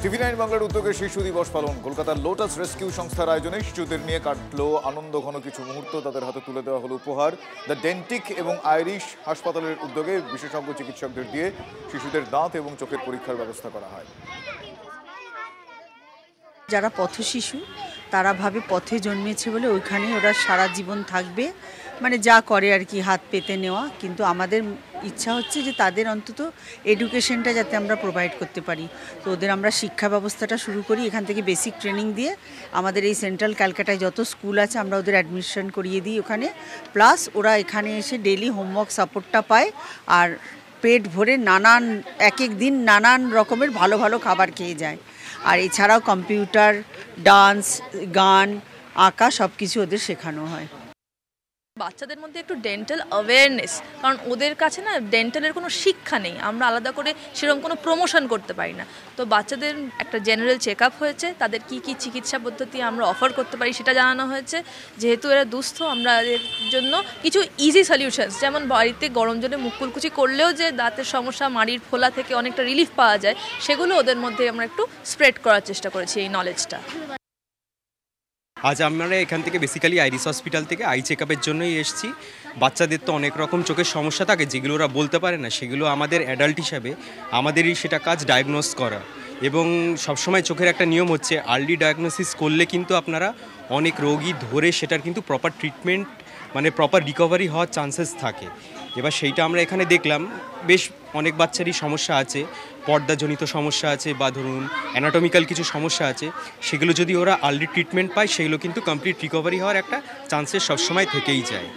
টিভি9 বাংলার উদ্যোগে শিশু দিবস পালন। কলকাতার লোটাস রেস্কিউ সংস্থার আয়োজনে শিশুদের নিয়ে কাটলো আনন্দ ঘন কিছু মুহূর্ত। তাদের হাতে তুলে দেওয়া হলো উপহার। দ্য ডেন্টিক এবং আইরিশ হাসপাতালের উদ্যোগে বিশেষজ্ঞ চিকিৎসকদের দিয়ে শিশুদের দাঁত এবং চোখের পরীক্ষার ব্যবস্থা করা হয়। যারা পথশিশু তারা ভাবে পথে জন্মেছে বলে ওইখানে ওরা সারা জীবন থাকবে, মানে যা করে আর কি, হাত পেতে নেওয়া। কিন্তু আমাদের ইচ্ছা হচ্ছে যে তাদের অন্তত এডুকেশনটা যাতে আমরা প্রোভাইড করতে পারি। তো ওদের আমরা শিক্ষা ব্যবস্থাটা শুরু করি এখান থেকে, বেসিক ট্রেনিং দিয়ে। আমাদের এই সেন্ট্রাল ক্যালকাটায় যত স্কুল আছে আমরা ওদের অ্যাডমিশন করিয়ে দিই ওখানে। প্লাস ওরা এখানে এসে ডেলি হোমওয়ার্ক সাপোর্টটা পায়, আর পেট ভরে নানান এক এক দিন নানান রকমের ভালো ভালো খাবার খেয়ে যায়। আর এছাড়াও কম্পিউটার, ডান্স, গান, আঁকা সব কিছু ওদের শেখানো হয়। বাচ্চাদের মধ্যে একটু ডেন্টাল অ্যাওয়ারনেস, কারণ ওদের কাছে না ডেন্টালের কোনো শিক্ষা নেই, আমরা আলাদা করে সেরকম কোনো প্রমোশন করতে পারি না। তো বাচ্চাদের একটা জেনারেল চেক আপ হয়েছে, তাদের কি কি চিকিৎসা পদ্ধতি আমরা অফার করতে পারি সেটা জানানো হয়েছে। যেহেতু এরা দুস্থ, আমরা এদের জন্য কিছু ইজি সলিউশনস, যেমন বাড়িতে গরম জলে মুখ কুলকুচি করলেও যে দাঁতের সমস্যা, মাড়ির ফোলা থেকে অনেকটা রিলিফ পাওয়া যায়, সেগুলো ওদের মধ্যে আমরা একটু স্প্রেড করার চেষ্টা করেছি এই নলেজটা। আজ আমরা এখান থেকে বেসিক্যালি আইরিশ হসপিটাল থেকে আই চেক আপের জন্যই এসেছি। বাচ্চাদের তো অনেক রকম চোখের সমস্যা থাকে যেগুলো ওরা বলতে পারে না, সেগুলো আমাদের অ্যাডাল্ট হিসাবে আমাদেরই সেটা কাজ ডায়াগনোস করা। এবং সবসময় চোখের একটা নিয়ম হচ্ছে আর্লি ডায়াগনোসিস করলে কিন্তু আপনারা অনেক রোগী ধরে সেটার কিন্তু প্রপার ট্রিটমেন্ট, মানে প্রপার রিকভারি হওয়ার চান্সেস থাকে। এবার সেইটা আমরা এখানে দেখলাম, বেশ অনেক বাচ্চারই সমস্যা আছে, পর্দাজনিত সমস্যা আছে বা ধরুন অ্যানাটমিক্যাল কিছু সমস্যা আছে, সেগুলো যদি ওরা আর্লি ট্রিটমেন্ট পায় সেগুলো কিন্তু কমপ্লিট রিকভারি হওয়ার একটা চান্সেস সবসময় থেকেই যায়।